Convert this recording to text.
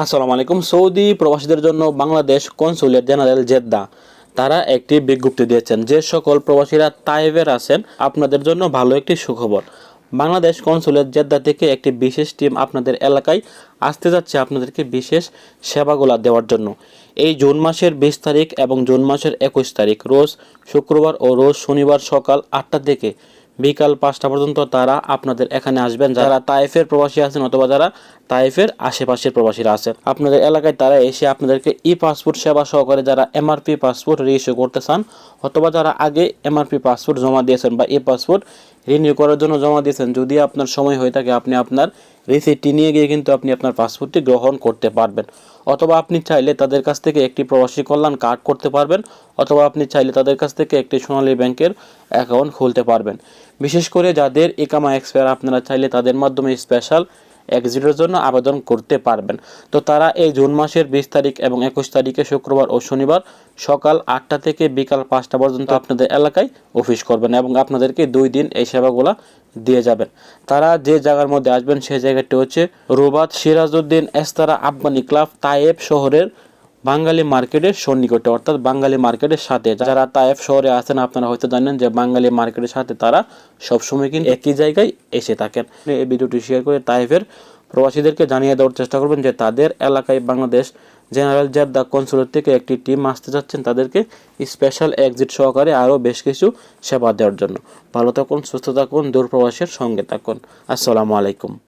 আসসালামু আলাইকুম। সৌদি প্রবাসীদের জন্য বাংলাদেশ কনসুলেট জেনারেল জেদ্দা তারা একটি বিজ্ঞপ্তি দিয়েছেন। যে সকল প্রবাসীরা তাইফের আছেন আপনাদের জন্য ভালো একটি সুখবর। বাংলাদেশ কনসুলেট জেদ্দা থেকে একটি বিশেষ টিম আপনাদের এলাকায় আসতে যাচ্ছে আপনাদেরকে বিশেষ সেবাগুলো দেওয়ার জন্য। এই জুন মাসের 20 তারিখ এবং জুন মাসের 21 তারিখ রোজ শুক্রবার ও রোজ শনিবার সকাল 8টা থেকে বিকাল 5টা পর্যন্ত তারা আপনাদের এখানে আসবেন। যারা তাইফের প্রবাসী আছেন অথবা যারা তাইফের আশেপাশের প্রবাসীরা আছেন আপনাদের এলাকায় তারা এসে আপনাদেরকে ই পাসপোর্ট সেবা সহকারে যারা এমআরপি পাসপোর্ট রিইস্যু করতে চান অথবা যারা আগে এমআরপি পাসপোর্ট জমা দিয়েছেন বা ই পাসপোর্ট রিনিউ করার জন্য জমা দিয়েছেন, যদি আপনার সময় হয়ে থাকে আপনি আপনার রিসিপ্টটি নিয়ে গিয়ে কিন্তু আপনি আপনার পাসপোর্টটি গ্রহণ করতে পারবেন। অথবা আপনি চাইলে তাদের কাছ থেকে একটি প্রবাসী কল্যাণ কার্ড করতে পারবেন, অথবা আপনি চাইলে তাদের কাছ থেকে একটি সোনালী ব্যাংকের অ্যাকাউন্ট খুলতে পারবেন। বিশেষ করে যাদের ইকামা এক্সপায়ার আপনারা চাইলে তাদের মাধ্যমে স্পেশাল এক্সিটের জন্য আবেদন করতে পারবেন। তো তারা এই জুন মাসের 20 তারিখ এবং 21 তারিখে শুক্রবার ও শনিবার সকাল 8টা থেকে বিকাল 5টা পর্যন্ত আপনাদের এলাকায় অফিস করবেন এবং আপনাদেরকে 2 দিন এই সেবাগুলো দিয়ে যাবেন। তারা যে জায়গার মধ্যে আসবেন সেই জায়গাটি হচ্ছে রুবাত সিরাজউদ্দিন এস্তারা আব্বানি ক্লাব তায়েব শহরের বাঙালি মার্কেটের সন্নিকটে, অর্থাৎ বাঙালি মার্কেটের সাথে। যারা তায়েফ শহরে আছেন আপনারা হয়তো জানেন যে বাঙালি মার্কেটের সাথে তারা সবসময় কিন্তু একই জায়গায় এসে থাকেন। এই ভিডিওটি শেয়ার করে তায়েফের প্রবাসীদেরকে জানিয়ে দেওয়ার চেষ্টা করবেন যে তাদের এলাকায় বাংলাদেশ জেনারেল জেদ্দা কনসুলেট থেকে একটি টিম আসতে যাচ্ছেন তাদেরকে স্পেশাল এক্সিট সহকারে আরও বেশ কিছু সেবা দেওয়ার জন্য। ভালো থাকুন, সুস্থ থাকুন, দূর প্রবাসের সঙ্গে থাকুন। আসসালামু আলাইকুম।